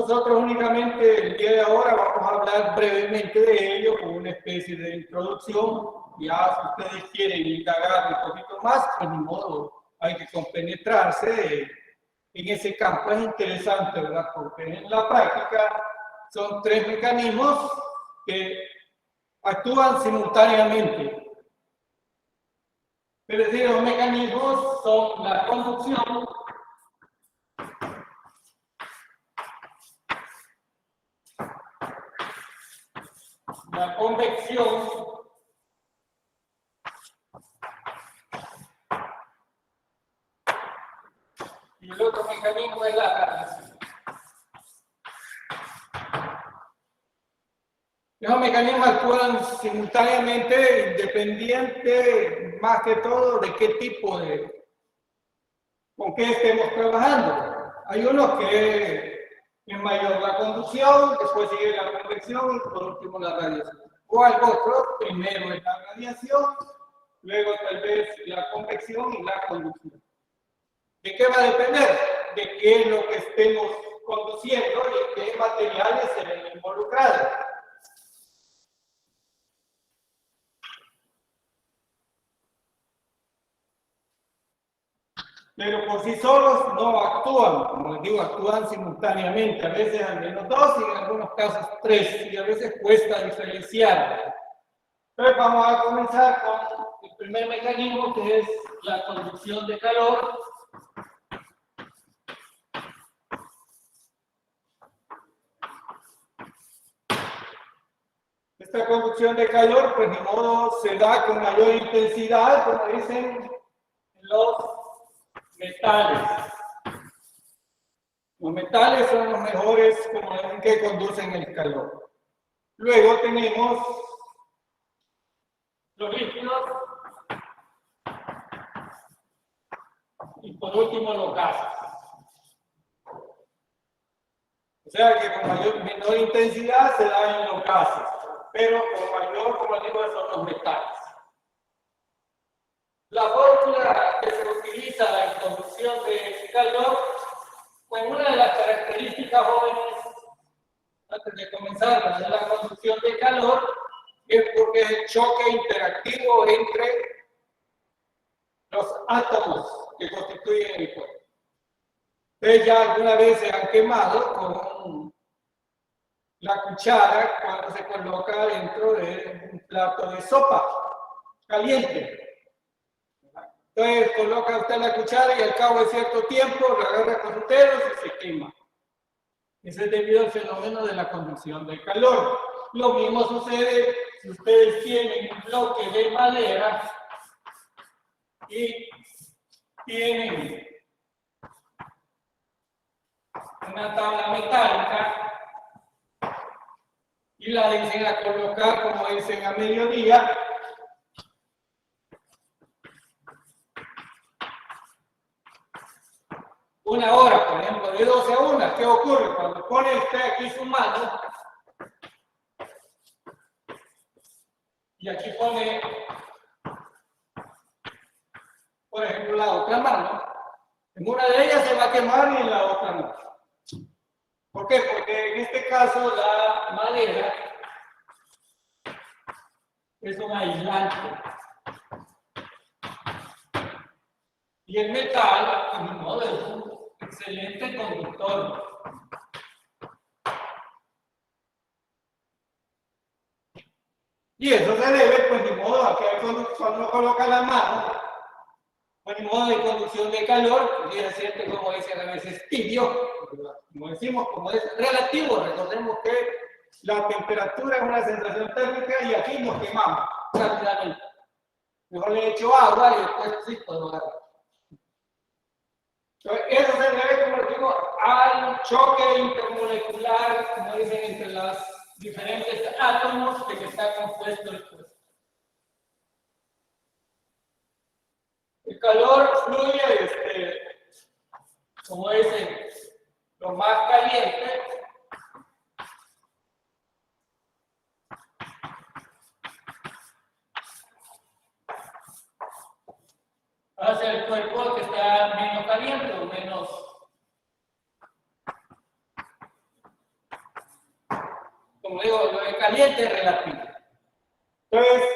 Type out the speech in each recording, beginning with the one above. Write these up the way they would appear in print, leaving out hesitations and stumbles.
Nosotros únicamente el día de ahora vamos a hablar brevemente de ello como una especie de introducción. Ya si ustedes quieren indagar un poquito más, pues ni modo, hay que compenetrarse en ese campo. Es interesante, ¿verdad? Porque en la práctica son tres mecanismos que actúan simultáneamente. Es decir, los mecanismos son la conducción, la convección y el otro mecanismo es la radiación. Esos mecanismos actúan simultáneamente, independiente más que todo de qué tipo con qué estemos trabajando. Hay unos que es mayor la conducción, después sigue la convección y por último la radiación. O algo otro, primero es la radiación, luego tal vez la convección y la conducción. ¿De qué va a depender? De qué es lo que estemos conduciendo y qué materiales se ven involucrados. Pero por sí solos no actúan, como les digo, actúan simultáneamente, a veces al menos dos y en algunos casos tres, y a veces cuesta diferenciar. Entonces vamos a comenzar con el primer mecanismo, que es la conducción de calor. Esta conducción de calor, pues ni modo, se da con mayor intensidad, como dicen los metales. Los metales son los mejores como que conducen el calor. Luego tenemos los líquidos y por último los gases. O sea que con menor intensidad se da en los gases, pero con mayor, como digo, son los metales. La fórmula que se utiliza en conducción de calor, pues una de las características jóvenes, antes de comenzar la conducción de calor, es porque es el choque interactivo entre los átomos que constituyen el cuerpo. Ustedes ya alguna vez se han quemado con la cuchara cuando se coloca dentro de un plato de sopa caliente. Entonces coloca usted la cuchara y al cabo de cierto tiempo lo agarra con sus dedos y se quema. Ese es debido al fenómeno de la conducción del calor. Lo mismo sucede si ustedes tienen un bloque de madera y tienen una tabla metálica y la dicen a colocar, como dicen, a mediodía. Una hora, por ejemplo, de 12 a 1, ¿qué ocurre? Cuando pone usted aquí su mano y aquí pone, por ejemplo, la otra mano, en una de ellas se va a quemar y en la otra no. ¿Por qué? Porque en este caso la madera es un aislante. Y el metal, de mi modo, es un excelente conductor. Y eso se debe, pues, de modo a que cuando uno coloca la mano, pues, de modo de conducción de calor, que se siente, como dicen a veces, tibio, como decimos, como es relativo. Recordemos que la temperatura es una sensación térmica y aquí nos quemamos rápidamente. Mejor le echo agua y después sí puedo agarrar. Eso se debe, como digo, al choque intermolecular, como dicen, entre los diferentes átomos de que está compuesto el cuerpo. El calor fluye, como dicen, lo más caliente hacia el cuerpo que está menos caliente o menos como digo, lo de caliente es relativo. Entonces,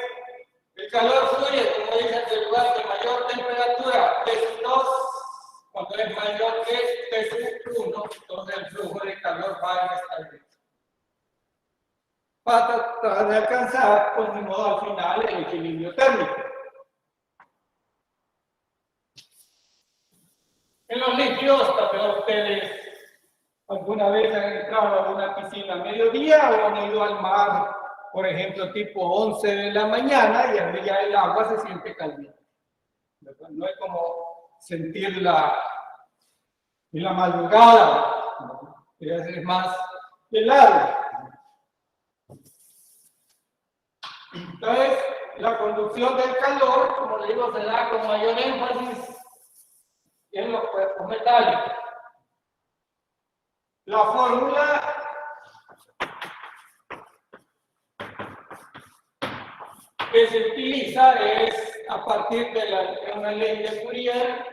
el calor fluye, como dicen, del lugar de mayor temperatura, P2, cuando es mayor que P1, entonces el flujo de calor va en esta dirección. Para tratar de alcanzar, pues de modo al final, el equilibrio térmico. En los líquidos, también ustedes alguna vez han entrado a una piscina a mediodía o han ido al mar, por ejemplo, tipo 11 de la mañana y ahí ya el agua se siente caliente. No es como sentirla en la madrugada, es más helado. Entonces, la conducción del calor, como le digo, se da con mayor énfasis en los cuerpos metálicos. La fórmula que se utiliza es a partir de una ley de Fourier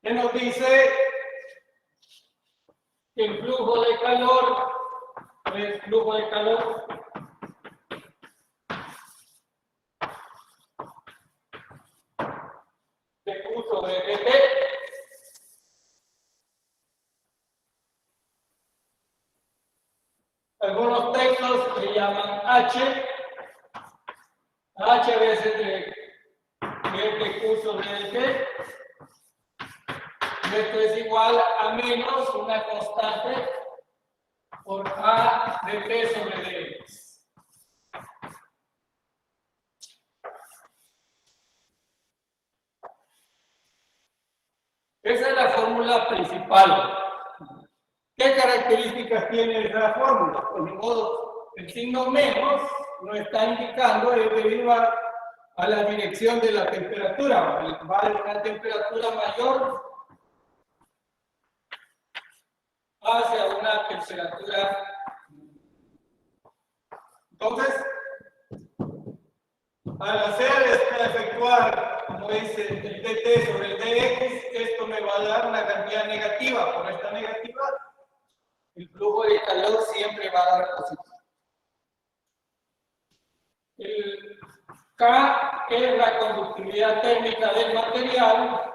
que nos dice que el flujo de calor de Q sobre dt algunos textos le llaman H veces de Q sobre dt. Esto es igual a menos una constante por A de T sobre dx. Esa es la fórmula principal. ¿Qué características tiene esa fórmula? Pues de modo, el signo menos nos está indicando es debido a la dirección de la temperatura. Va de una temperatura mayor hacia una temperatura. Entonces, al efectuar, como dice, el dt sobre el dx, esto me va a dar una cantidad negativa. Por esta negativa, el flujo de calor siempre va a dar positivo. El K es la conductividad térmica del material.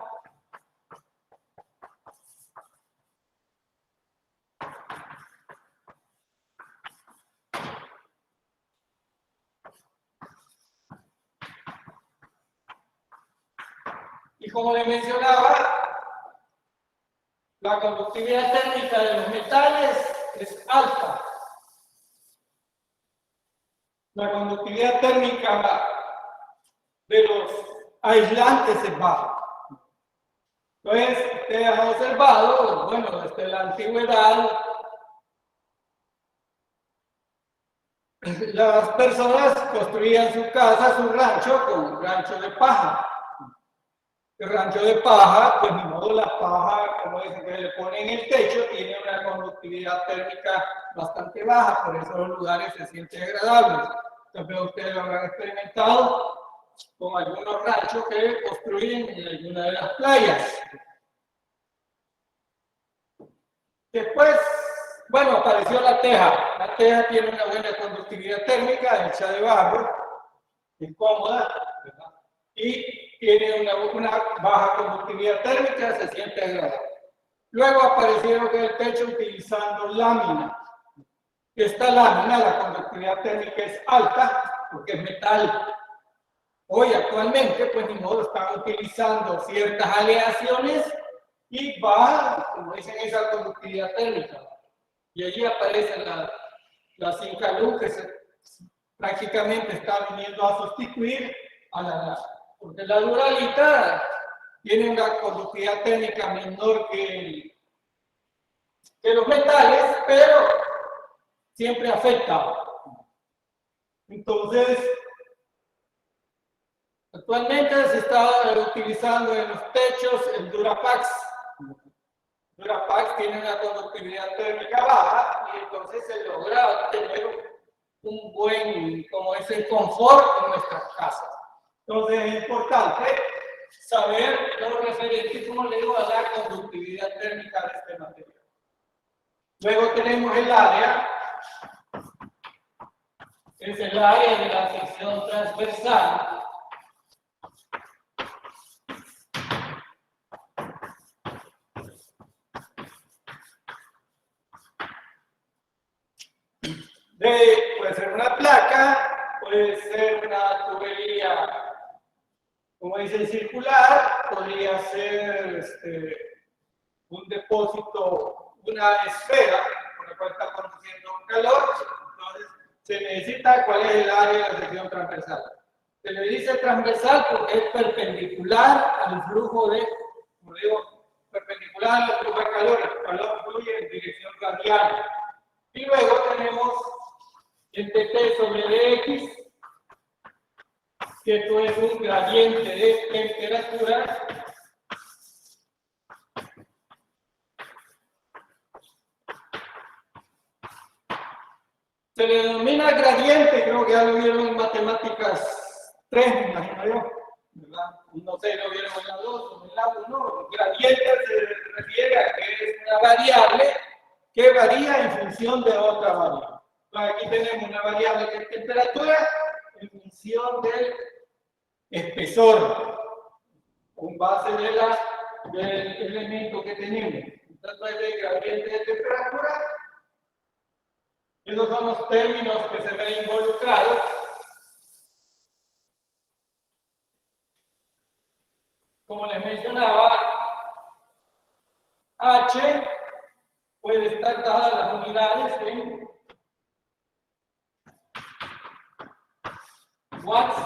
Y como les mencionaba, la conductividad térmica de los metales es alta. La conductividad térmica de los aislantes es baja. Entonces, ustedes han observado, bueno, desde la antigüedad, las personas construían su casa, su rancho, con un rancho de paja. El rancho de paja, pues ni modo la paja, como dicen, que le ponen en el techo, tiene una conductividad térmica bastante baja, por eso los lugares se sienten agradables. También ustedes lo habrán experimentado con algunos ranchos que construyen en alguna de las playas. Después, bueno, apareció la teja. La teja tiene una buena conductividad térmica, hecha de barro, es cómoda, ¿verdad? Y tiene una baja conductividad térmica, se siente agradable. Luego aparecieron en el techo utilizando láminas. Esta lámina, la conductividad térmica es alta, porque es metal. Hoy, actualmente, pues ni modo, están utilizando ciertas aleaciones y baja, como dicen, esa conductividad térmica. Y allí aparece la zinc luz que prácticamente está viniendo a sustituir a la porque la duralita tiene una conductividad térmica menor que los metales, pero siempre afecta. Entonces, actualmente se está utilizando en los techos el Durapax. Durapax tiene una conductividad térmica baja y entonces se logra tener un buen, como es el confort en nuestras casas. Entonces es importante saber lo referente, como le digo, a la conductividad térmica de este material. Luego tenemos el área, es el área de la sección transversal. Puede ser una placa, puede ser una tubería, como dicen, circular, podría ser un depósito, una esfera por la cual está produciendo calor. Entonces, se necesita cuál es el área de la sección transversal. Se le dice transversal porque es perpendicular al flujo de, como digo, perpendicular al flujo de calor. El calor fluye en dirección radial. Y luego tenemos el dt sobre dx, que esto es un gradiente de temperatura se le denomina gradiente, creo que ya lo vieron en matemáticas 3, me imagino yo, ¿verdad? No sé, lo vieron en la 2 o en la 1. Gradiente se refiere a que es una variable que varía en función de otra variable. Aquí tenemos una variable que es temperatura en función del espesor, con base del elemento que tenemos. Entonces, el gradiente de temperatura, esos son los términos que se ven involucrados. Como les mencionaba, H puede estar dadas las unidades en watts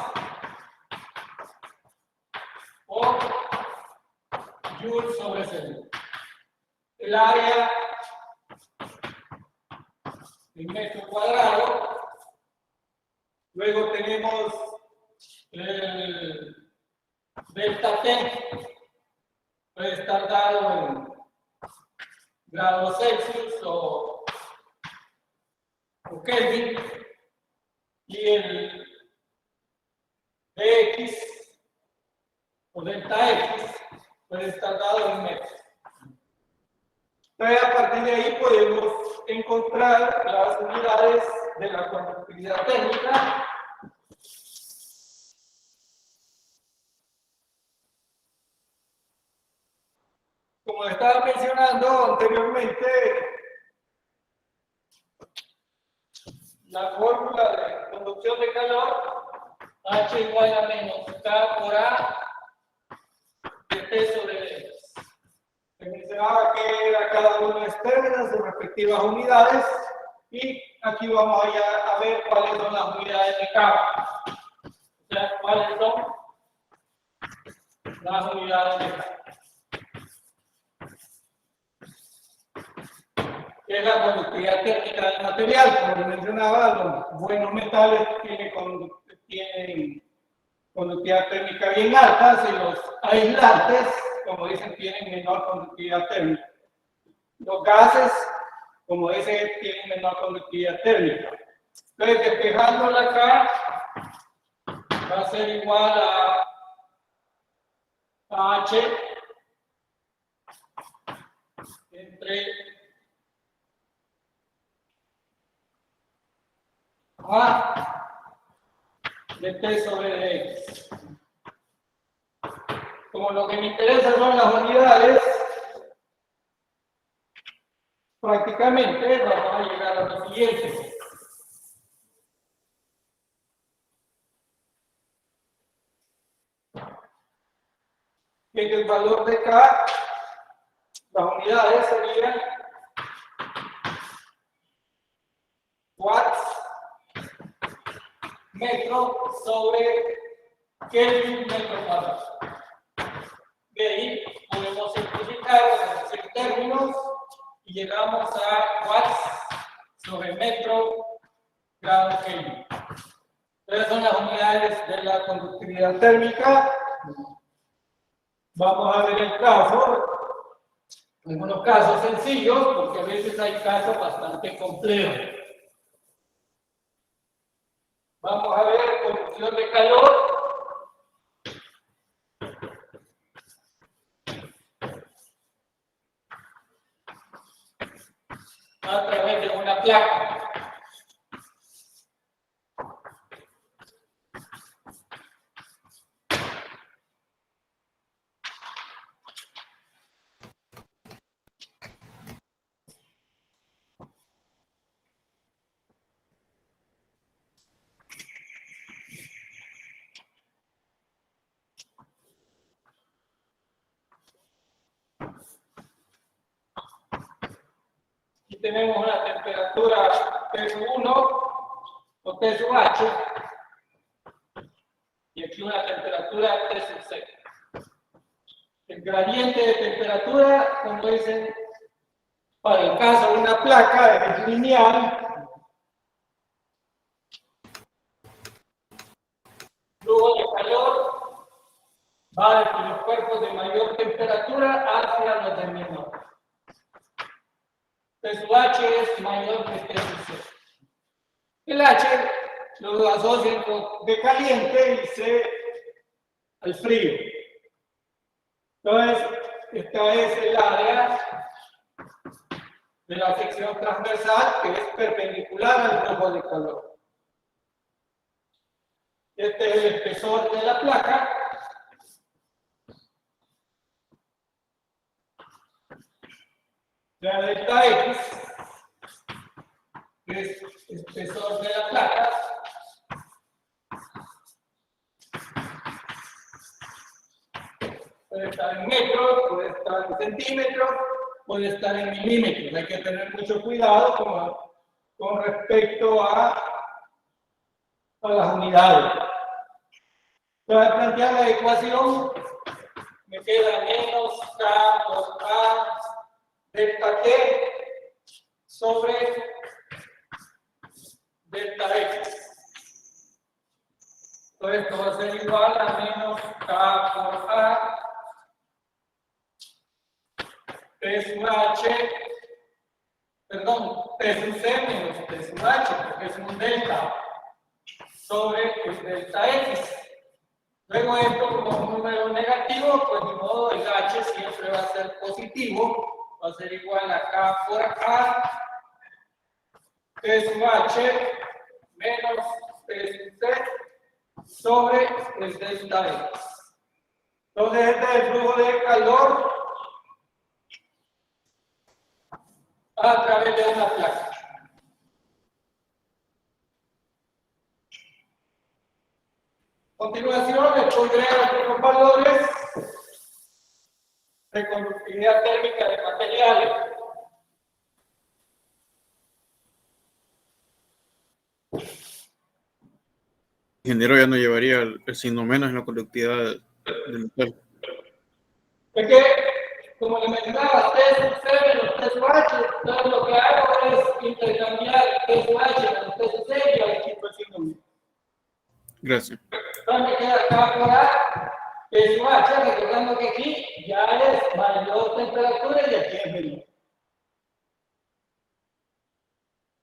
o joules sobre segundo. El área en metro cuadrado. Luego tenemos el delta T, puede estar dado en grados Celsius o Kelvin, y el dx o delta x puede estar dado en metros. Entonces, a partir de ahí podemos encontrar las unidades de la conductividad térmica. Como estaba mencionando anteriormente, la fórmula de conducción de calor, H igual a menos K por A de T sobre D. Se mencionaba que era cada uno de términos sus respectivas unidades, y aquí vamos a ver cuáles son las unidades de K. O sea, cuáles son las unidades de K. Que es la conductividad térmica del material. Como mencionaba, los buenos metales tienen conductividad térmica bien alta, y los aislantes, como dicen, tienen menor conductividad térmica. Los gases, como dicen, tienen menor conductividad térmica. Entonces, despejándola acá, va a ser igual a H entre A de T sobre X. Como lo que me interesa son las unidades, prácticamente vamos a llegar a lo siguiente. Que el valor de K, las unidades serían watts metro sobre Kelvin metro cuadrado. De ahí podemos simplificar en términos y llegamos a watts sobre metro grado Kelvin. Estas son las unidades de la conductividad térmica. Vamos a ver el caso. Algunos casos sencillos, porque a veces hay casos bastante complejos. Vamos a ver conducción de calor. a través de una placa. Aquí tenemos una temperatura T1 o T/H y aquí una temperatura T/C. El gradiente de temperatura, como dicen, para el caso de una placa es lineal. Flujo de calor va desde los cuerpos de mayor temperatura hacia los de menor. T/H es mayor que T/C. El H lo asocian con de caliente y C al frío. Entonces, esta es el área de la sección transversal que es perpendicular al flujo de calor. Este es el espesor de la placa. La delta X es espesor de la placa. Puede estar en metros, puede estar en centímetros, puede estar en milímetros. Hay que tener mucho cuidado con respecto a las unidades. Para plantear la ecuación, me queda menos K por A delta T sobre delta X. Todo esto va a ser igual a menos K por A T sub H, perdón, T sub C menos T sub H, porque es un delta sobre el delta X. Luego esto como un número negativo, pues de modo el H siempre va a ser positivo, va a ser igual a K por A T sub H menos T sub C sobre el delta X. Entonces este es el flujo de calor a través de una placa. A continuación les pondré algunos valores de conductividad térmica de materiales. Ingeniero ya no llevaría el signo menos en la conductividad del metal. Es que, como le mencionaba, T sub C menos T sub H, entonces lo que hago es intercambiar T sub H menos T sub C y al equipo el signo menos. Gracias. Entonces me queda K por A T sub H, recordando que aquí ya es mayor temperatura y aquí es menor.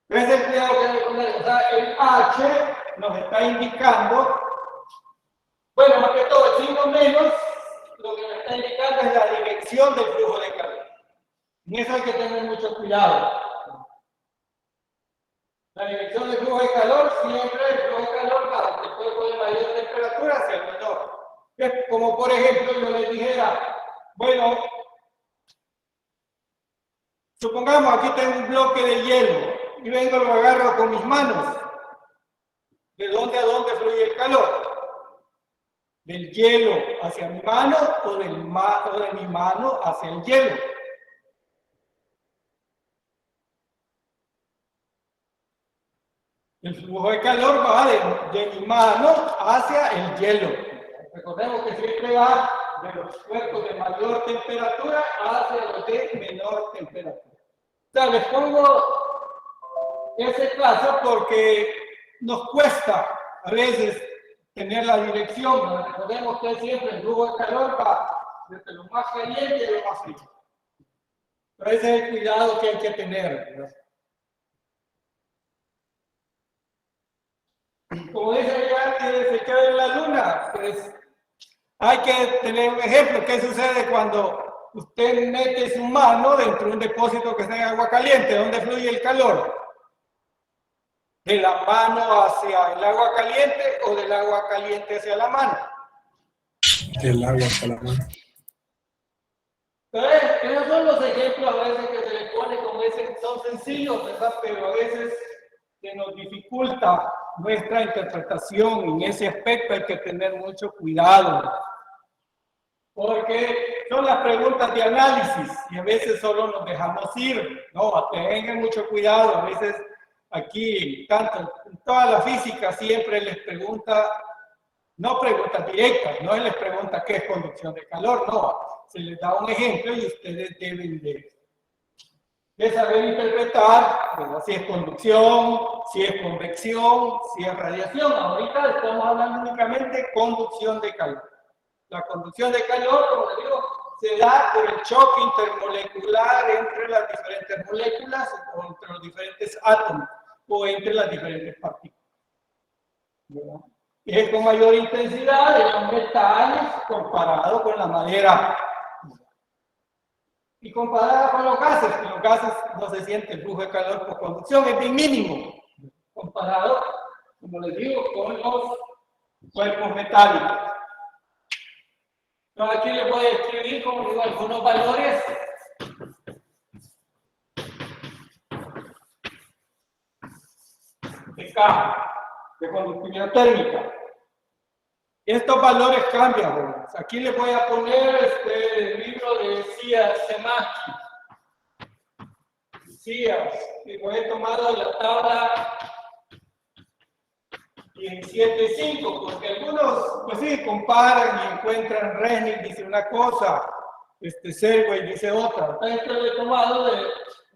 ¿Ves el cuidado que debe poner? O sea, el H nos está indicando, bueno, más que todo el signo menos, lo que nos está indicando es la dirección del flujo de calor. En eso hay que tener mucho cuidado. La dirección del flujo de calor, siempre el flujo de calor va del cuerpo de mayor temperatura hacia el menor. Es como por ejemplo yo les dijera, bueno, supongamos aquí tengo un bloque de hielo y vengo y lo agarro con mis manos. ¿De dónde a dónde fluye el calor? ¿Del hielo hacia mi mano o de mi mano hacia el hielo? El flujo de calor va de mi mano hacia el hielo. Recordemos que siempre va de los cuerpos de mayor temperatura hacia los de menor temperatura. O sea, les pongo ese caso porque nos cuesta a veces tener la dirección, ¿no? Recordemos que siempre el flujo de calor va desde lo más caliente y lo más frío. Pero ese es el cuidado que hay que tener, ¿no? Como dice ya que se queda en la luna, pues hay que tener un ejemplo. ¿Qué sucede cuando usted mete su mano dentro de un depósito que está en agua caliente, ¿dónde fluye el calor? ¿De la mano hacia el agua caliente o del agua caliente hacia la mano? Del agua hacia la mano. Entonces, esos son los ejemplos a veces que se le pone como ese, son sencillos, ¿verdad? Pero a veces se nos dificulta nuestra interpretación en ese aspecto, hay que tener mucho cuidado. Porque son las preguntas de análisis y a veces solo nos dejamos ir. No, tengan mucho cuidado, a veces aquí, tanto en toda la física, siempre les pregunta, no preguntas directas, no les pregunta qué es conducción de calor, no. Se les da un ejemplo y ustedes deben de saber interpretar, ¿verdad? Si es conducción, si es convección, si es radiación. Ahorita estamos hablando únicamente de conducción de calor. La conducción de calor, como les digo, se da por el choque intermolecular entre las diferentes moléculas o entre los diferentes átomos o entre las diferentes partículas, ¿verdad? Y es con mayor intensidad en los metales comparado con la madera. Y comparada con los gases, que los gases no se siente el flujo de calor por conducción, es bien mínimo, comparado, como les digo, con los cuerpos metálicos. Entonces aquí les voy a escribir, como digo, algunos valores de K, de conductividad térmica. Estos valores cambian, jóvenes. Aquí les voy a poner el libro de Semaki. Que lo he tomado de la tabla 17.5, porque algunos, pues sí, comparan y encuentran, Renning dice una cosa, Selway dice otra. Esto lo he tomado del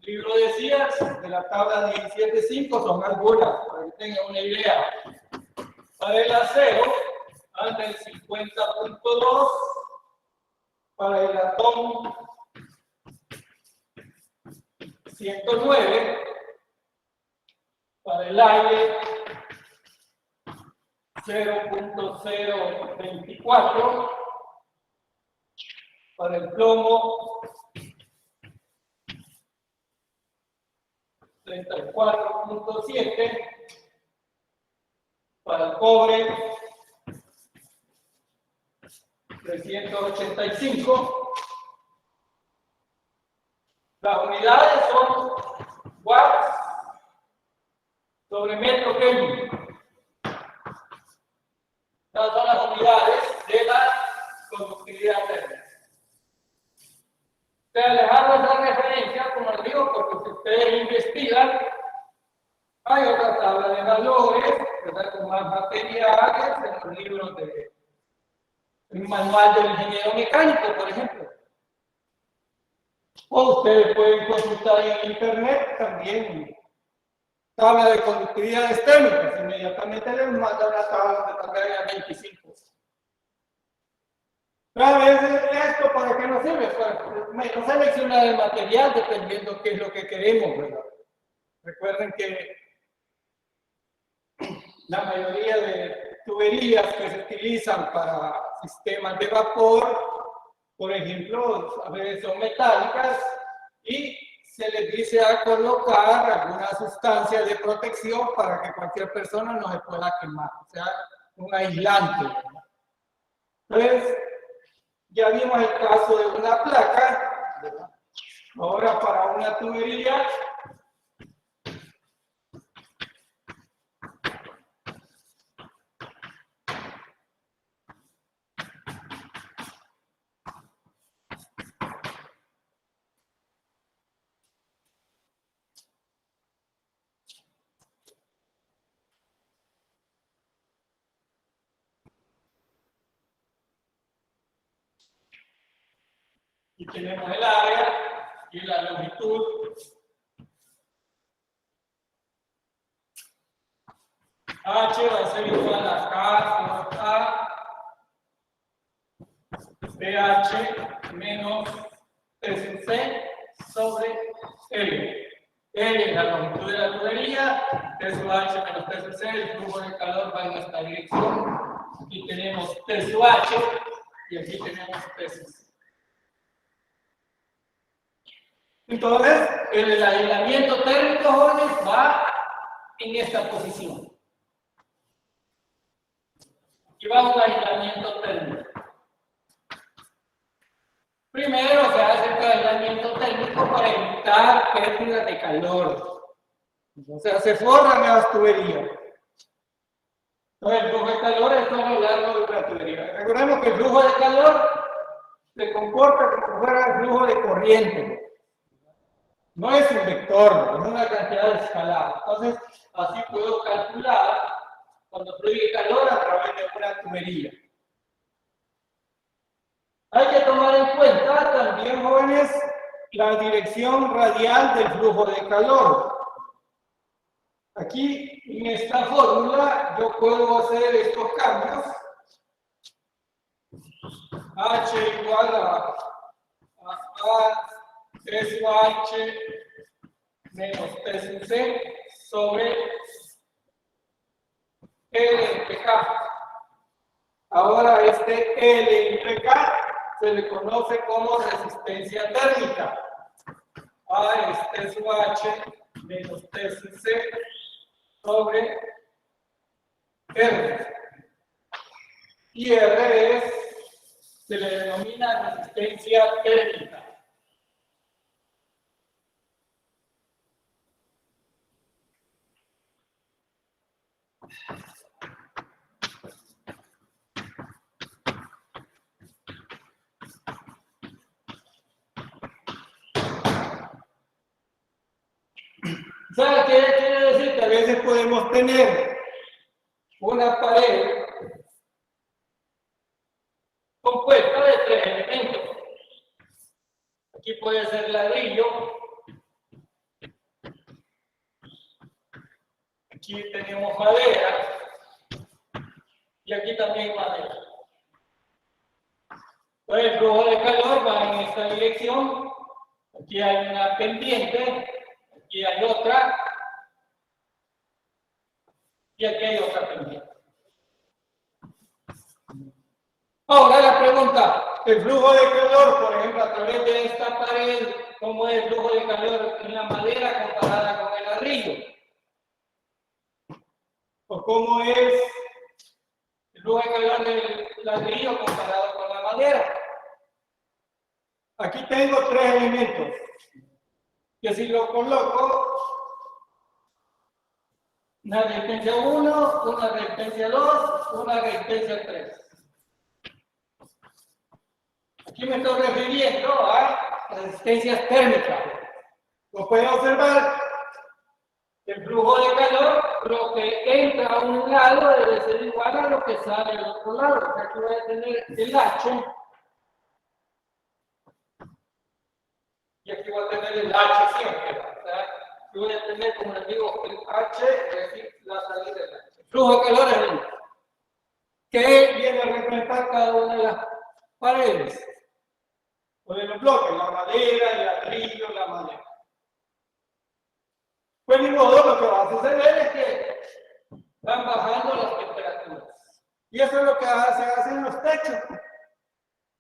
libro de Sears, de la tabla 17.5, son algunas, para que tengan una idea. Para el acero, anda el 50.2, para el latón 109, para el aire 0.024, para el plomo 34.7, para el cobre 385. Las unidades son watts sobre metro Kelvin. Estas son las unidades de la conductividad térmica. Ustedes les hago esa referencia, como les digo, porque si ustedes investigan, hay otra tabla de valores, ¿verdad? Con más materiales en los libros de un manual del ingeniero mecánico, por ejemplo. O ustedes pueden consultar en internet también tabla de conductividad térmicas. Inmediatamente les manda una tabla de tabla 25. Pero a veces esto, ¿para qué nos sirve? Pues, nos selecciona el material dependiendo qué es lo que queremos, ¿verdad? Recuerden que la mayoría de tuberías que se utilizan para sistemas de vapor, por ejemplo, a veces son metálicas y se les dice a colocar alguna sustancia de protección para que cualquier persona no se pueda quemar, o sea, un aislante. Entonces, ya vimos el caso de una placa, ¿verdad? Ahora para una tubería, y tenemos el área y la longitud. H va a ser igual a K por A PH menos TC sobre L. L es la longitud de la tubería, T sub H menos TC, el flujo de calor va en esta dirección. Aquí tenemos T sub H y aquí tenemos TC. Entonces, el aislamiento térmico, jóvenes, va en esta posición. Y va un aislamiento térmico. Primero se hace el aislamiento térmico para evitar pérdida de calor. Entonces se forran las tuberías. Entonces el flujo de calor es todo lo largo de una tubería. Recordemos que el flujo de calor se comporta como si fuera el flujo de corriente. No es un vector, es una cantidad escalada. Entonces, así puedo calcular cuando fluye calor a través de una tubería. Hay que tomar en cuenta también, jóvenes, la dirección radial del flujo de calor. Aquí, en esta fórmula, yo puedo hacer estos cambios. H igual a 3 H menos 3 C sobre L entre K. Ahora este L entre K se le conoce como resistencia térmica. A es 3 H menos 3 C sobre R. Y R se le denomina resistencia térmica. ¿Sabe qué quiere decir? Que a veces podemos tener una pared compuesta de 3 elementos. Aquí puede ser ladrillo. Aquí tenemos madera. Y aquí también madera. Pues el flujo de calor va en esta dirección. Aquí hay una pendiente. Aquí hay otra. Y aquí hay otra pendiente. Ahora la pregunta, el flujo de calor, por ejemplo, a través de esta pared, ¿cómo es el flujo de calor en la madera comparada con el ladrillo? ¿O cómo es el flujo de calor del ladrillo comparado con la madera? Aquí tengo 3 elementos. Que si lo coloco, una resistencia 1, una resistencia 2, una resistencia 3. Aquí me estoy refiriendo a resistencias térmicas. Como pueden observar, el flujo de calor, lo que entra a un lado debe ser igual a lo que sale al otro lado. O sea, aquí voy a tener el H. Y aquí voy a tener el H siempre. O sea, aquí voy a tener, como les digo, el H, es decir, la salida del H. El flujo de calor es el que viene a representar cada una de las paredes. O de los bloques, la madera, el ladrillo, la madera. Pues ni modo, lo que va a suceder es que van bajando las temperaturas. Y eso es lo que se hace en los techos.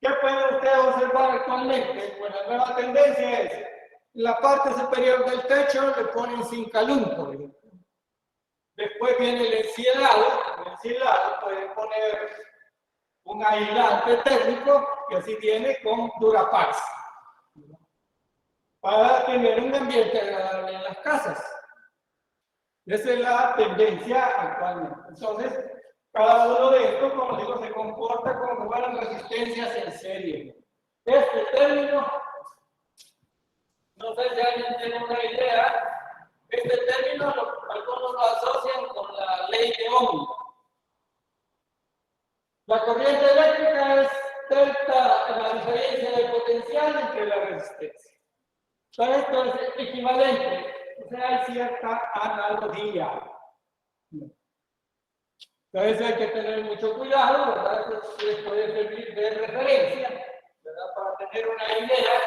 ¿Qué pueden ustedes observar actualmente? Pues la nueva tendencia es, en la parte superior del techo le ponen Zincalum, por ejemplo. Después viene el encielado. En el encielado pueden poner un aislante térmico que así viene con Durapax, para tener un ambiente agradable en las casas. Esa es la tendencia actualmente. Entonces, cada uno de estos, como digo, se comporta como si fueran resistencias en serie. Este término, no sé si alguien tiene una idea, este término algunos lo asocian con la ley de Ohm. La corriente eléctrica es delta, la diferencia de potencial entre la resistencia. Entonces, esto es equivalente. O sea, hay cierta analogía. Entonces hay que tener mucho cuidado, ¿verdad? Esto les puede servir de referencia, ¿verdad? Para tener una idea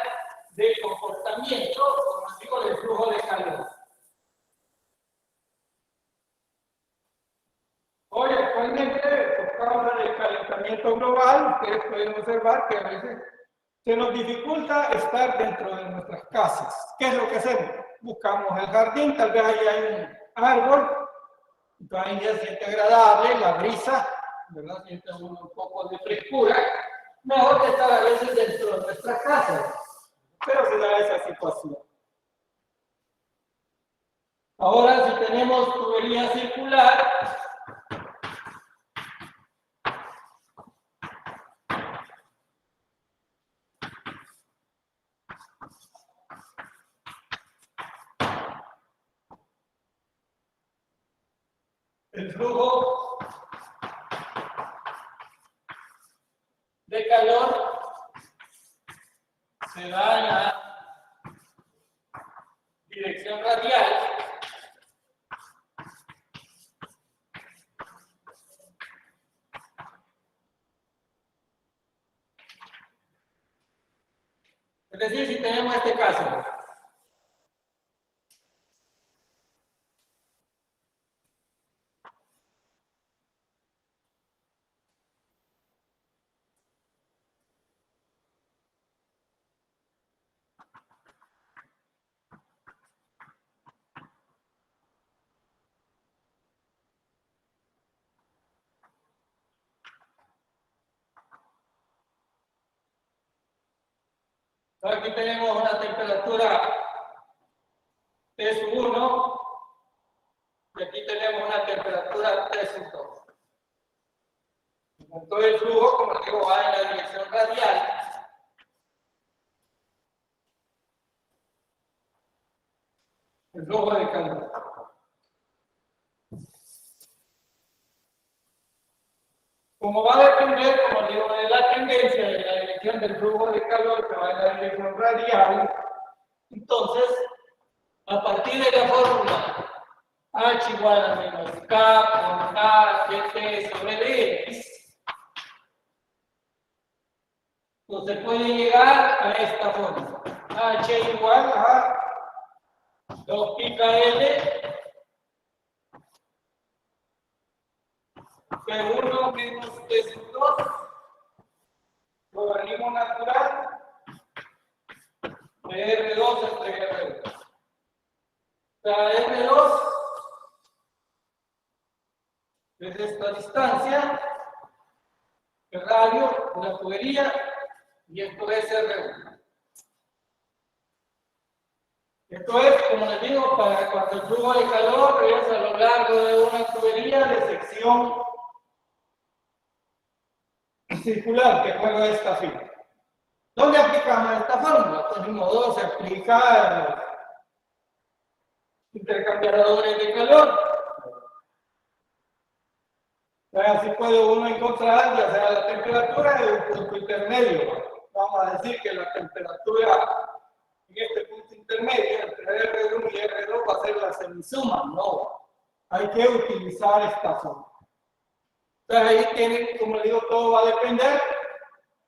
del comportamiento, como digo, del flujo de calor. Hoy actualmente, por causa del calentamiento global, ustedes pueden observar que a veces Se nos dificulta estar dentro de nuestras casas. ¿Qué es lo que hacemos? Buscamos el jardín, tal vez ahí hay un árbol, entonces ahí se siente agradable, la brisa, ¿verdad? Siente uno un poco de frescura. Mejor que estar a veces dentro de nuestras casas, pero se da esa situación. Ahora, si tenemos tubería circular, el flujo de calor se da en la dirección radial. Es decir, si tenemos este caso, aquí tenemos una temperatura T1 y aquí tenemos una temperatura T2. Entonces el flujo, como digo, va en la dirección radial. El flujo de calor. Como va a depender, como digo, de la tendencia de la dirección del flujo de calor que va en la dirección radial, entonces, a partir de la fórmula H igual a menos K por A de T sobre dx, pues se puede llegar a esta fórmula. H igual a 2 pi KL P1 menos P2, logaritmo natural de R2 entre R2. O sea, R2 es esta distancia, el radio de la tubería, y esto es R1. Esto es, como les digo, para cuando el flujo de calor es a lo largo de una tubería de sección circular que juega esta figura. ¿Dónde aplicamos esta fórmula? Pues en modo se aplica intercambiadores de calor. Así puede uno encontrar ya sea la temperatura de un punto intermedio. Vamos a decir que la temperatura en este punto intermedio entre R1 y R2 va a ser la semisuma. No, hay que utilizar esta fórmula. Entonces ahí tienen, como les digo, todo va a depender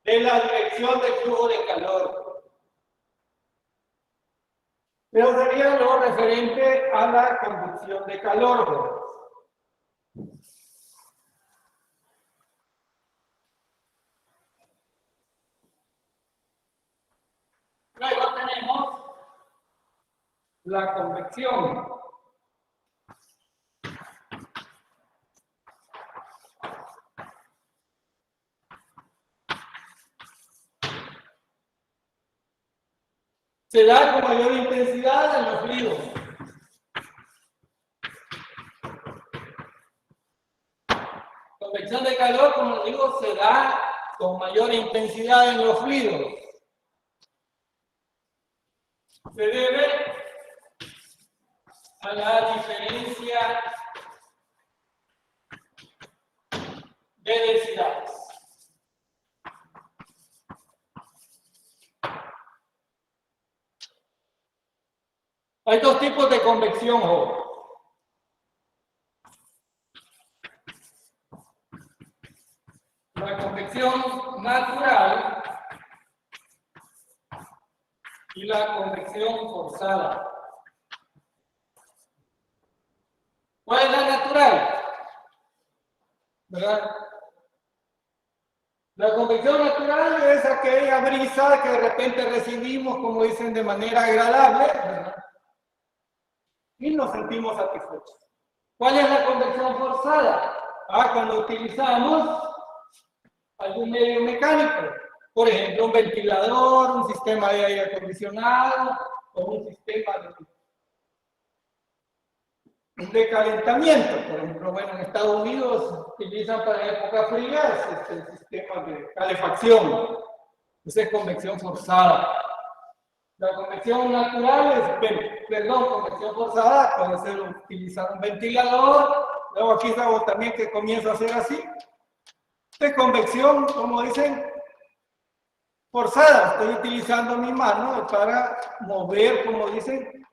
de la dirección del flujo de calor. Pero sería lo referente a la conducción de calor. Luego tenemos la convección. Se da con mayor intensidad en los fluidos. Convección de calor, como les digo, se da con mayor intensidad en los fluidos. Se debe a la diferencia de densidades. Hay dos tipos de convección, joven. La convección natural y la convección forzada. ¿Cuál es la natural? ¿Verdad? La convección natural es aquella brisa que de repente recibimos, como dicen, de manera agradable, ¿verdad? Y nos sentimos satisfechos. ¿Cuál es la convección forzada? Cuando utilizamos algún medio mecánico, por ejemplo, un ventilador, un sistema de aire acondicionado o un sistema de calentamiento. Por ejemplo, bueno, en Estados Unidos utilizan para épocas frías sistemas de calefacción. Esa es convección forzada. La convección natural convección forzada puede ser utilizar un ventilador. Luego aquí estamos también que comienza a ser así. De convección, como dicen, forzada. Estoy utilizando mi mano para mover, como dicen,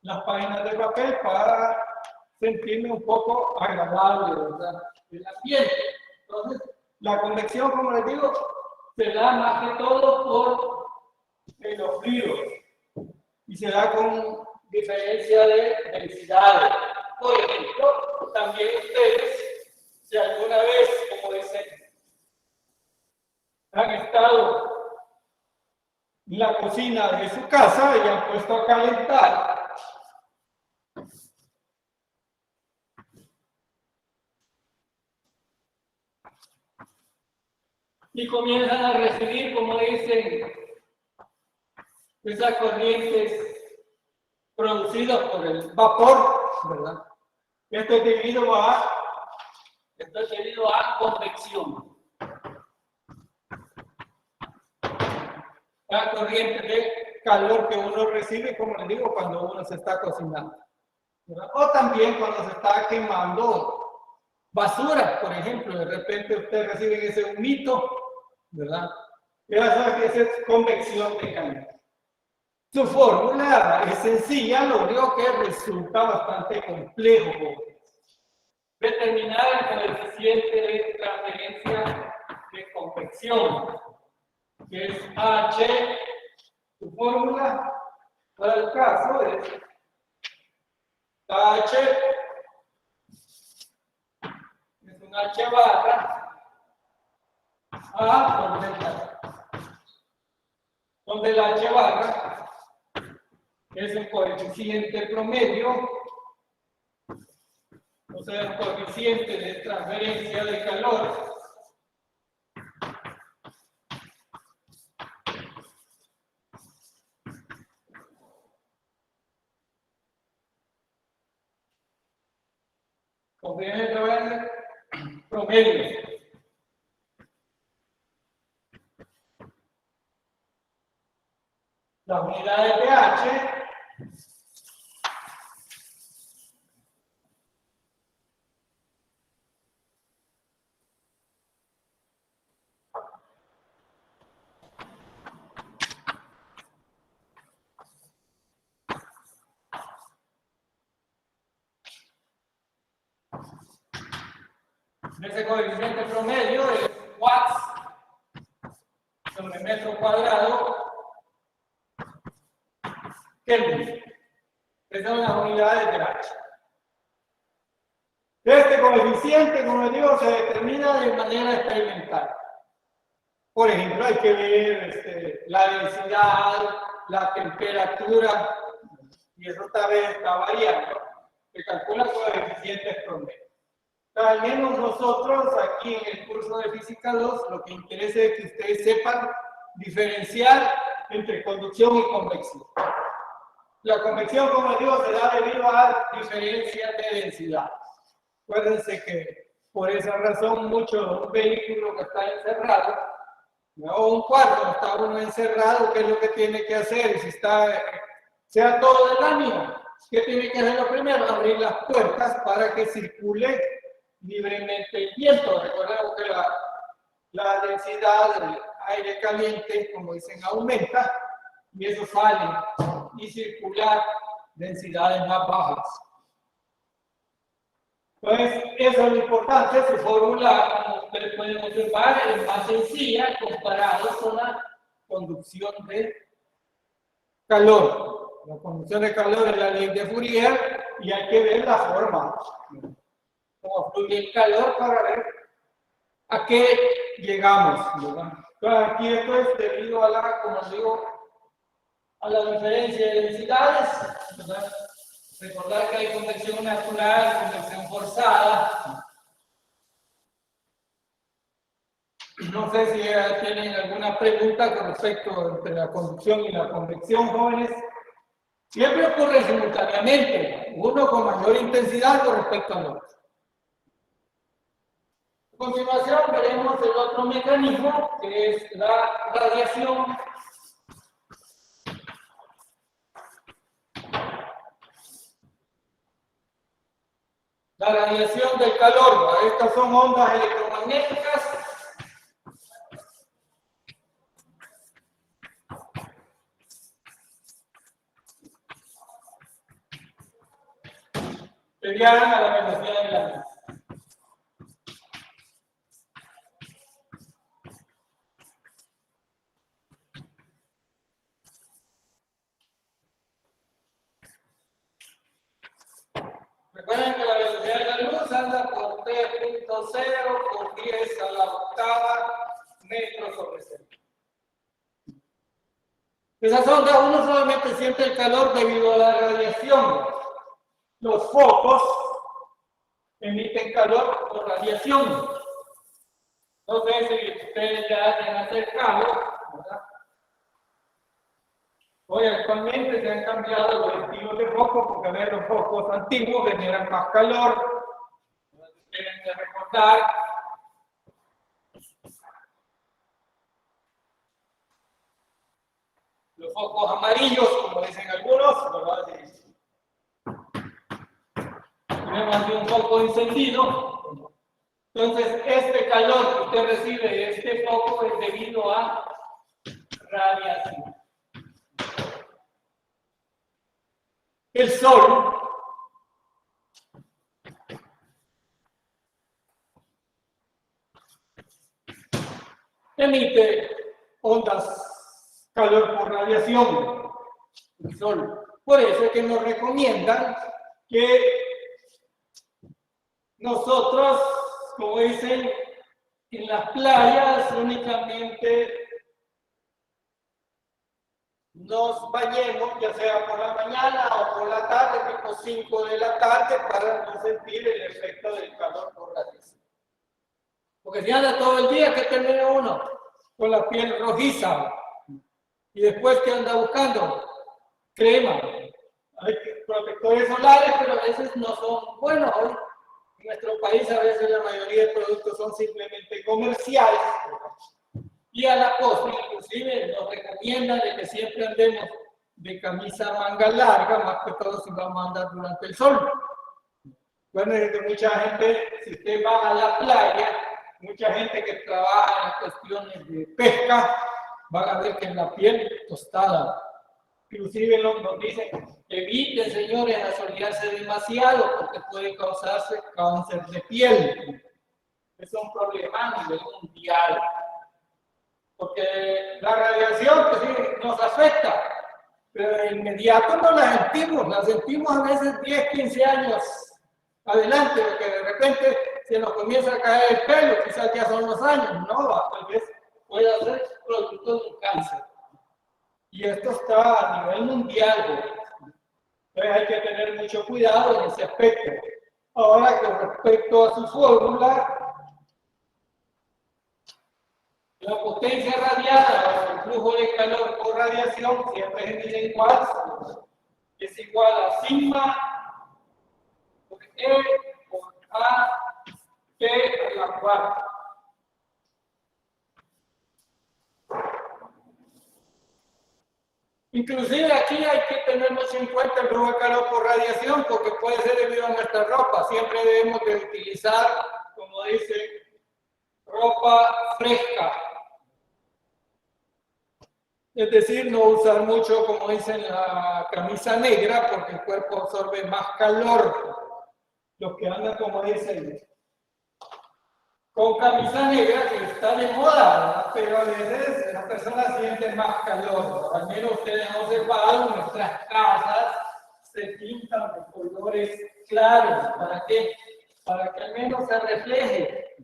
las páginas de papel para sentirme un poco agradable, ¿verdad? El ambiente. Entonces, la convección, como les digo, se da más que todo por los fluidos y se da con diferencia de densidades. Por ejemplo, también ustedes, si alguna vez, como dicen, han estado en la cocina de su casa y han puesto a calentar y comienzan a recibir, como dicen, esas corrientes producidas por el vapor, ¿verdad? Esto es debido a convección. La corriente de calor que uno recibe, como les digo, cuando uno se está cocinando, ¿verdad? O también cuando se está quemando basura, por ejemplo, de repente ustedes reciben ese humito, ¿verdad? Esa es convección de calor. Su fórmula es sencilla, lo único que resulta bastante complejo. Determinar el coeficiente de transferencia de convección, que es H, su fórmula para el caso es H, es un H barra A por delta, donde el H barra es un coeficiente promedio, o sea, un coeficiente de transferencia de calor promedio. Las unidades de H ese coeficiente promedio es watts sobre metro cuadrado Kelvin. Esas son las unidades de H. Este coeficiente, como les digo, se determina de manera experimental. Por ejemplo, hay que ver la densidad, la temperatura, y eso tal vez está variando. Se calcula coeficientes promedio. Al menos nosotros aquí en el curso de Física 2, lo que interesa es que ustedes sepan diferenciar entre conducción y convección. La convección, como les digo, se da debido a diferencias de densidad. Acuérdense que por esa razón un vehículo que está encerrado, o un cuarto, está uno encerrado, ¿qué es lo que tiene que hacer? Si sea todo de lámina, ¿qué tiene que hacer lo primero? Abrir las puertas para que circule libremente el viento. Recordemos que la densidad del aire caliente, como dicen, aumenta y eso sale y circular densidades más bajas. Pues eso es lo importante. Su fórmula, como ustedes pueden observar, es más sencilla comparado con la conducción de calor. La conducción de calor es la ley de Fourier y hay que ver la forma, cómo fluye el calor para ver ¿A qué llegamos? Entonces, aquí esto es debido a la, como digo, a la diferencia de densidades, ¿verdad? Recordar que hay convección natural, convección forzada. No sé si tienen alguna pregunta con respecto entre la conducción y la convección, jóvenes. Siempre ocurre simultáneamente, uno con mayor intensidad con respecto al otro. A continuación veremos el otro mecanismo, que es la radiación. La radiación del calor. Estas son ondas electromagnéticas. Que viajan a la velocidad de la luz. Recuerden que la velocidad de la luz anda por 3.0 por 10 a la octava metros sobre segundo. Esas ondas uno solamente siente el calor debido a la radiación. Los focos emiten calor por radiación. No sé si ustedes ya hayan acercado, ¿verdad? Hoy actualmente se han cambiado los estilos de foco porque a ver, los focos antiguos generan más calor. Tienen que recordar. Los focos amarillos, como dicen algunos, ¿verdad? Tenemos de un foco encendido. Entonces, este calor que usted recibe de este foco es debido a radiación. El sol emite ondas calor por radiación. El sol. Por eso es que nos recomiendan que nosotros, como dicen, en las playas únicamente nos bañemos, ya sea por la mañana o por la tarde, tipo 5 de la tarde, para no sentir el efecto del calor por radiación. Porque si anda todo el día, ¿qué termina uno? Con la piel rojiza. Y después, ¿qué anda buscando? Crema. Hay protectores solares, pero a veces no son buenos. En nuestro país a veces la mayoría de productos son simplemente comerciales. Y a la postre, inclusive, nos recomiendan de que siempre andemos de camisa manga larga, más que todo si vamos a andar durante el sol. Bueno, es que mucha gente, si usted va a la playa, mucha gente que trabaja en cuestiones de pesca, van a ver que en la piel tostada. Inclusive nos dicen, eviten, señores, asolearse demasiado porque puede causarse cáncer de piel. Es un problema a nivel mundial. Porque la radiación, pues sí, nos afecta, pero de inmediato no la sentimos a veces 10, 15 años adelante, porque de repente se nos comienza a caer el pelo, quizás ya son los años, no, tal vez pueda ser producto de un cáncer. Y esto está a nivel mundial, entonces hay que tener mucho cuidado en ese aspecto. Ahora, con respecto a su fórmula, la potencia radiada o el flujo de calor por radiación siempre es igual, es igual a sigma por E por A T a la cuarta. Inclusive aquí hay que tener mucho en cuenta el flujo de calor por radiación porque puede ser debido a nuestra ropa. Siempre debemos de utilizar, como dice, ropa fresca. Es decir, no usar mucho, como dicen, la camisa negra porque el cuerpo absorbe más calor. Los que andan, como dicen, con camisa negra, que está de moda, ¿verdad? Pero a veces las personas sienten más calor. Al menos ustedes han observado, nuestras casas se pintan de colores claros. ¿Para qué? Para que al menos se refleje.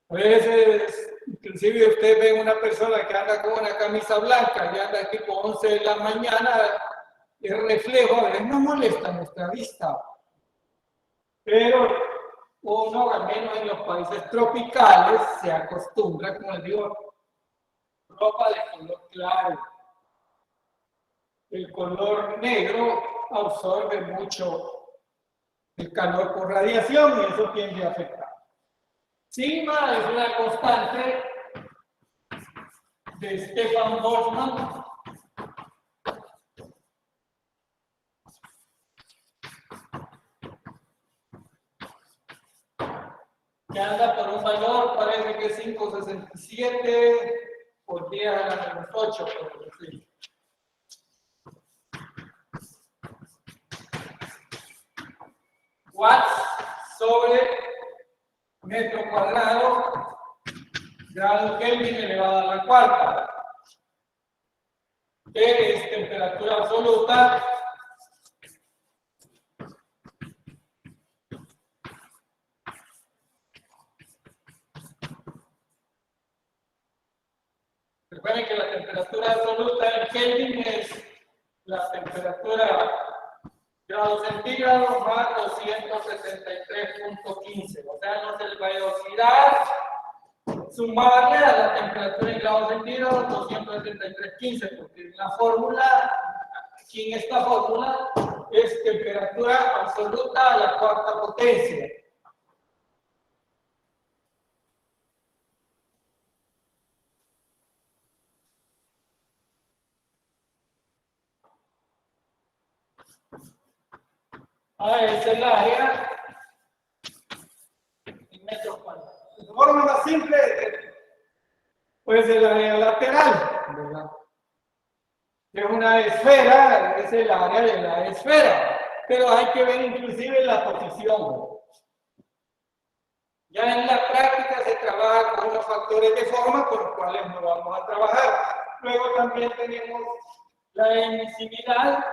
A veces, inclusive usted ve una persona que anda con una camisa blanca y anda tipo 11 de la mañana, el reflejo a veces no molesta nuestra vista. Pero uno, al menos en los países tropicales, se acostumbra, como les digo, ropa de color claro. El color negro absorbe mucho el calor por radiación y eso tiende a afectar. Sigma es una constante de Stefan Boltzmann. Que anda por un valor, parece que es 5,67 por 10 a la menos 8, por decir. Watts sobre metro cuadrado, grado Kelvin elevado a la cuarta. T es temperatura absoluta. Recuerden que la temperatura absoluta en Kelvin es la temperatura grados centígrados más 273.15. O sea, no es la velocidad sumarle a la temperatura en grados centígrados 273.15, porque en la fórmula, aquí en esta fórmula, es temperatura absoluta a la cuarta potencia. Esa es la área en metros cuadrados. De forma más simple, pues el área lateral, ¿verdad? Es una esfera, es el área de la esfera, pero hay que ver inclusive la posición. Ya en la práctica se trabaja con unos factores de forma con los cuales no vamos a trabajar. Luego también tenemos la emisividad.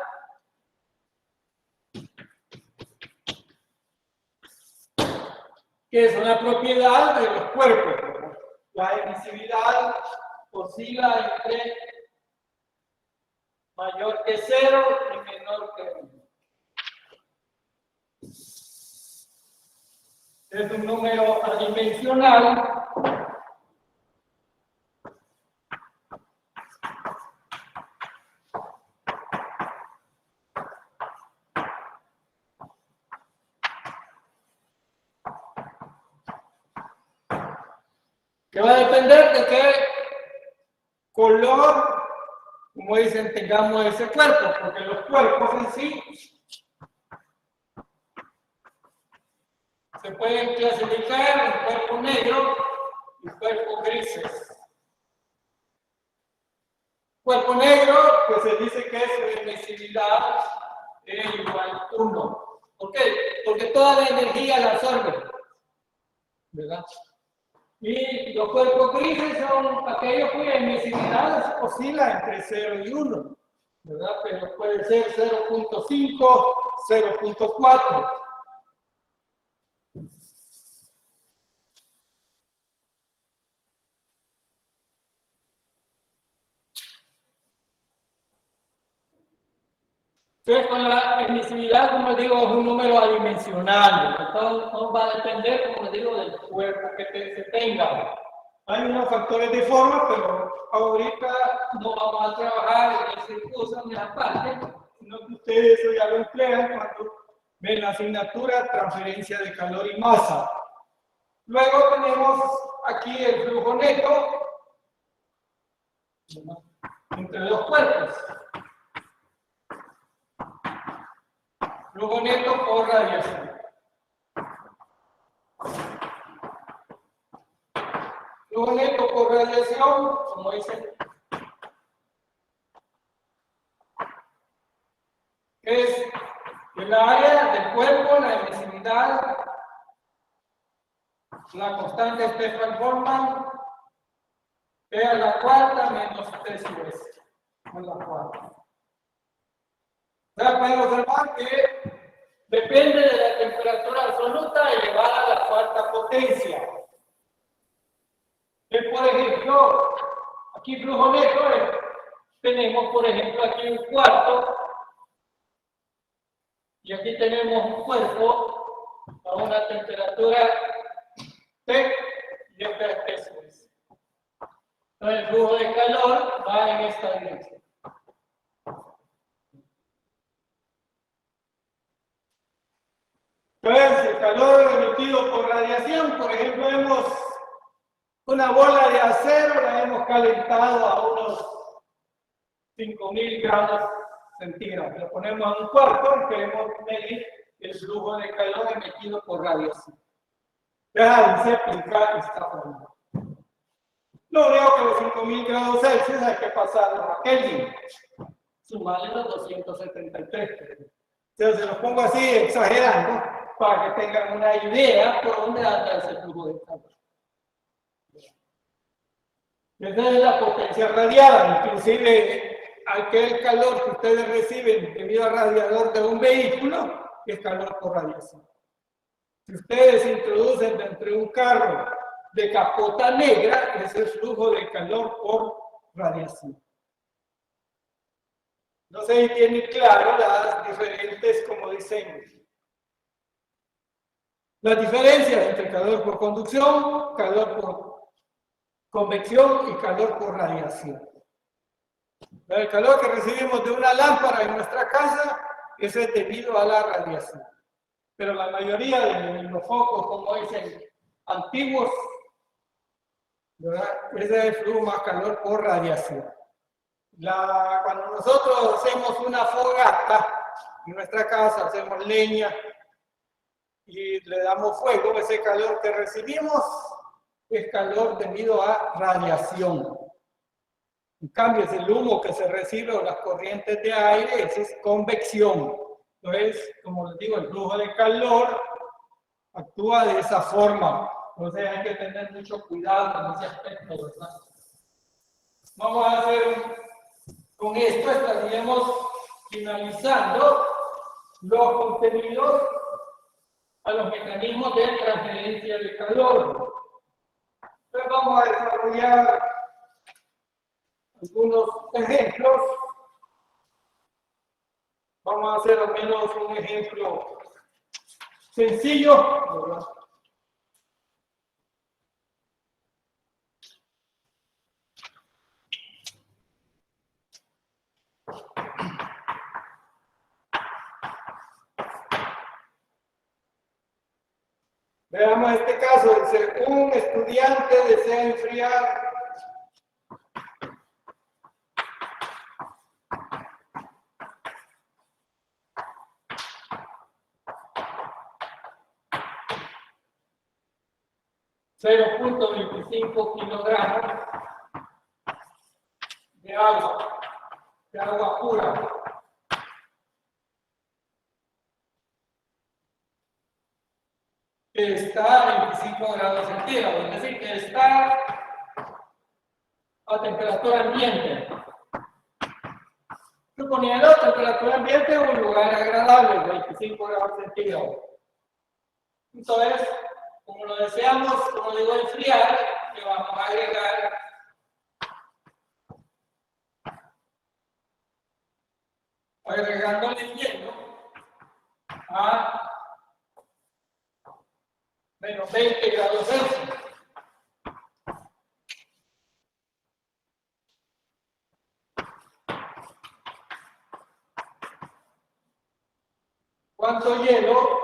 Que es una propiedad de los cuerpos. La emisividad oscila entre mayor que 0 y menor que 1. Es un número adimensional que va a depender de qué color, como dicen, tengamos ese cuerpo, porque los cuerpos en sí se pueden clasificar en cuerpo negro y cuerpo grises. Cuerpo negro, pues se dice que su emisividad es igual a 1. ¿Por qué? Porque toda la energía la absorbe, ¿verdad? Y los cuerpos grises son aquellos cuya emisividad oscila entre 0 y 1, ¿verdad? Pero puede ser 0.5, 0.4. Entonces, con la emisividad, como les digo, es un número adimensional. Todo va a depender, como les digo, del cuerpo que se tenga. Hay unos factores de forma, pero ahorita no vamos a trabajar en ese curso, en esa parte, sino que ustedes eso ya lo emplean cuando ven la asignatura transferencia de calor y masa. Luego tenemos aquí el flujo neto entre los cuerpos. Flujo neto por radiación. Flujo neto por radiación, como dicen, es el área del cuerpo, la emisividad, la constante Stefan Boltzmann, que a la cuarta menos 3 veces. A la cuarta. O sea, pueden observar que depende de la temperatura absoluta elevada a la cuarta potencia. Por ejemplo, aquí flujo neto, tenemos por ejemplo aquí un cuarto y aquí tenemos un cuerpo a una temperatura T y otra es T sub S. Entonces el flujo de calor va en esta dirección. Entonces el calor emitido por radiación, por ejemplo, vemos una bola de acero, la hemos calentado a unos 5000 grados centígrados. Lo ponemos en un cuarto y queremos medir el flujo de calor emitido por radiación. Ya se aplica esta fórmula. Lo único que los 5000 grados Celsius hay que pasarlos a Kelvin. Sumarle los 273. Entonces se los pongo así exagerando para que tengan una idea por dónde anda ese flujo de calor. Esa es la potencia radiada, inclusive aquel calor que ustedes reciben debido al radiador de un vehículo es calor por radiación. Si ustedes introducen dentro de un carro de capota negra, ese es flujo de calor por radiación. No sé si tienen claro las diferentes, como dicen, las diferencias entre calor por conducción, calor por convección y calor por radiación. El calor que recibimos de una lámpara en nuestra casa, eso es debido a la radiación. Pero la mayoría de los focos, como dicen, antiguos, ¿verdad? Ese es el flujo más calor por radiación. Cuando nosotros hacemos una fogata en nuestra casa, hacemos leña y le damos fuego, ese calor que recibimos es calor debido a radiación. En cambio, es el humo que se recibe o las corrientes de aire, eso es convección. Entonces, como les digo, el flujo de calor actúa de esa forma. Entonces hay que tener mucho cuidado en ese aspecto, ¿verdad? Vamos a hacer, con esto estaríamos finalizando los contenidos a los mecanismos de transferencia de calor. Entonces vamos a desarrollar algunos ejemplos. Vamos a hacer al menos un ejemplo sencillo, ¿verdad? Veamos este caso, dice, un estudiante desea enfriar .25 kilogramos de agua pura. Que está a 25 grados centígrados, es decir, que está a temperatura ambiente. Suponiendo temperatura ambiente en un lugar agradable, 25 grados centígrados. Entonces, como lo deseamos, como digo, enfriar, le vamos a agregar agregándole hielo a menos 20 grados Celsius. ¿Cuánto hielo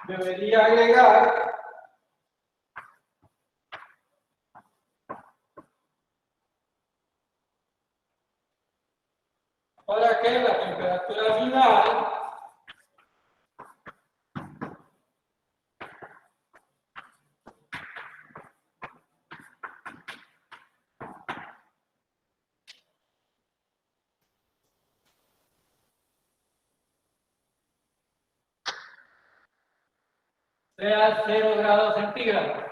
debería agregar para que la temperatura final sea 0 grados centígrados?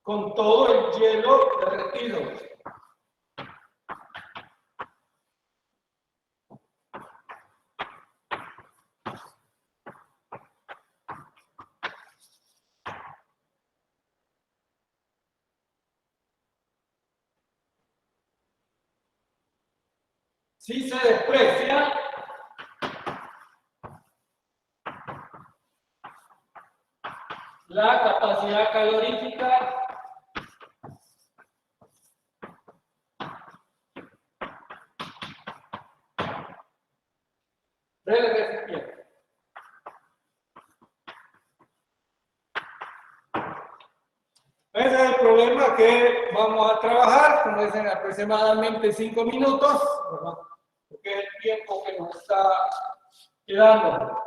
Con todo el hielo derretido. Si se desprecia la capacidad calorífica del recipiente. Ese es el problema que vamos a trabajar, como dicen, aproximadamente 5 minutos, ¿verdad? Porque es el tiempo que nos está quedando.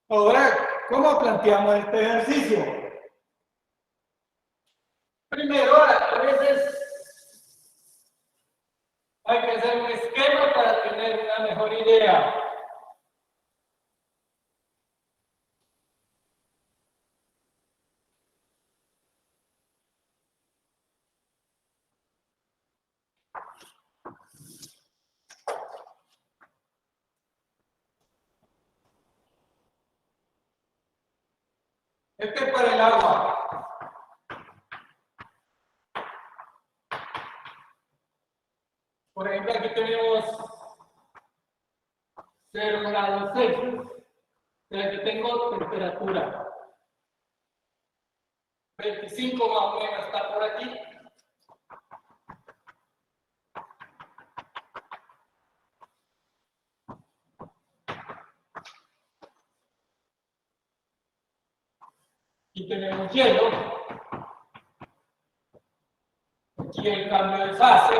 Ahora, ¿cómo planteamos este ejercicio? Primero, a veces hay que hacer un esquema para tener una mejor idea. Este es para el agua. Por ejemplo, aquí tenemos 0 grados Celsius. Aquí tengo temperatura. 25 más o menos está por aquí. Aquí tenemos hielo. Aquí el cambio de fase.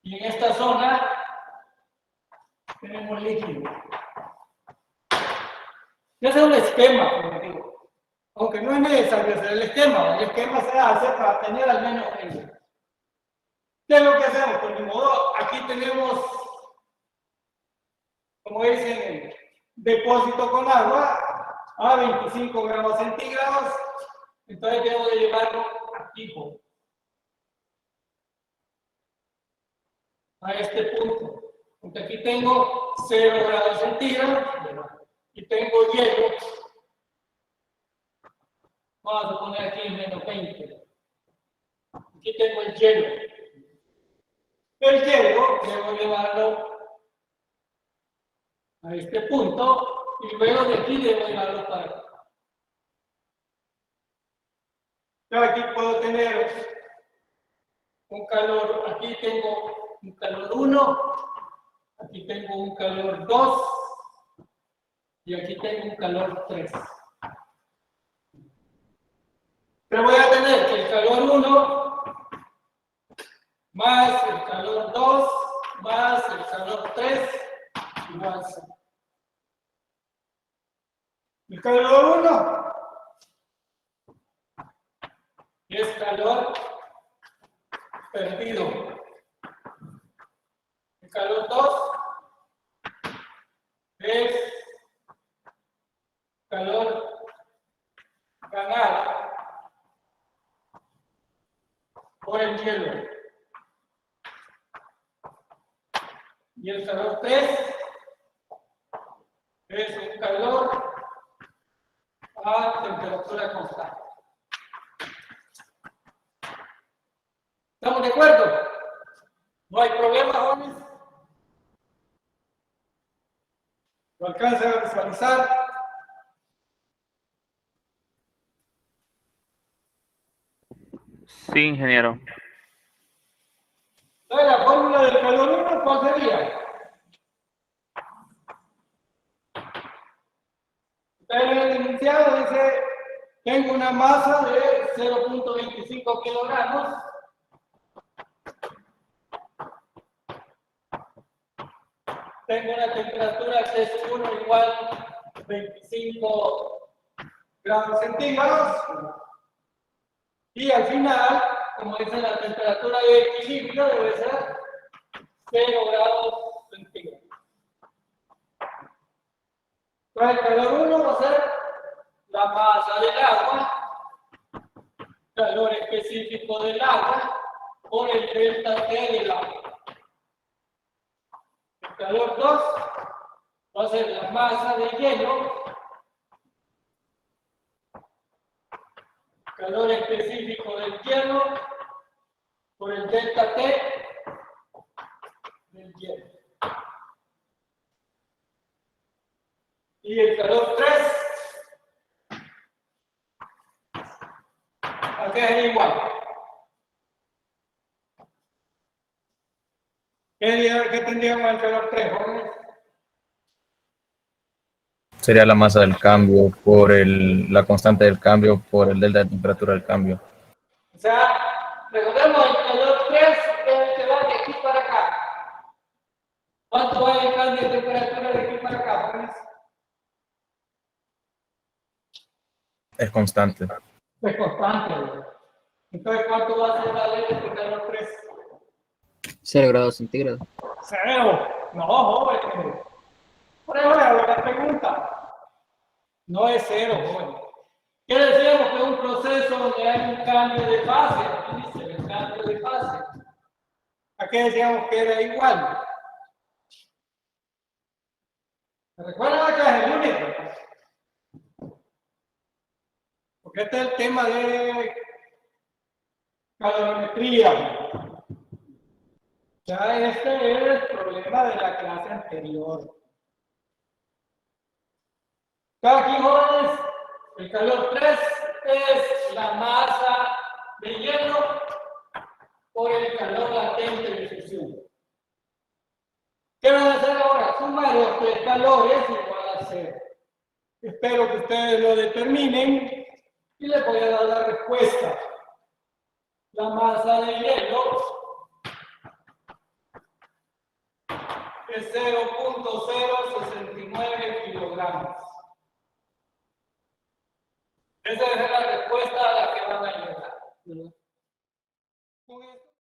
Y en esta zona tenemos líquido. Yo hago un esquema, como digo. Aunque no es necesario hacer el esquema se hace para tener al menos el. ¿Qué es lo que hacemos? Pues de modo, aquí tenemos, como dicen, depósito con agua a 25 grados centígrados. Entonces debo de llevarlo activo a este punto. Porque aquí tengo 0 grados centígrados y tengo hielo. Vamos a poner aquí menos 20. Aquí tengo el hielo. El hielo debo llevarlo a este punto y luego de aquí debo llevarlo para acá. Yo aquí puedo tener un calor, aquí tengo un calor 1, aquí tengo un calor 2 y aquí tengo un calor 3. Pero voy a tener que el calor 1 más el calor 2 más el calor 3 igual 0. El calor 1 es calor perdido. El calor 2 es calor ganado por el hielo. Y el calor 3 es un calor a temperatura constante. ¿Estamos de acuerdo? ¿No hay problema, jóvenes? ¿Lo alcanzan a visualizar? Sí, ingeniero. Entonces, la fórmula del calor 1, ¿cuál sería? Ustedes en el enunciado dice, tengo una masa de 0.25 kilogramos. Tengo una temperatura T1 igual 25 grados centígrados. Y al final, como dice, la temperatura de equilibrio debe ser 0 grados centígrados. Entonces, el calor 1 va a ser la masa del agua, calor específico del agua, por el delta T del agua. El calor 2 va a ser la masa de hielo calor específico del hielo por el delta T del hielo. Y el calor 3, ¿a qué es igual? ¿Qué tendríamos el calor 3, jóvenes? Sería la masa del cambio por la constante del cambio por el delta de temperatura del cambio. O sea, recordemos el calor 3 es el que va de aquí para acá. ¿Cuánto va el cambio de temperatura de aquí para acá, jóvenes? Es constante. Es constante, ¿verdad? Entonces, ¿cuánto va a ser la ley de calor 3? 0 grados centígrados. 0. No, joven. Por eso le hago la pregunta. No es 0, joven. ¿Qué decíamos? Que es un proceso donde hay un cambio de fase. Aquí dice el cambio de fase. ¿A qué decíamos que era igual? ¿Se recuerdan la clase del único? Porque este es el tema de calorimetría. Ya este es el problema de la clase anterior. Aquí, jóvenes, el calor 3 es la masa de hielo por el calor latente de fusión. ¿Qué van a hacer ahora? Sumar los tres calores igual a 0. Espero que ustedes lo determinen y les voy a dar la respuesta. La masa de hielo es 0.069 kilogramos. Esa es la respuesta a la que van a llegar. Con esto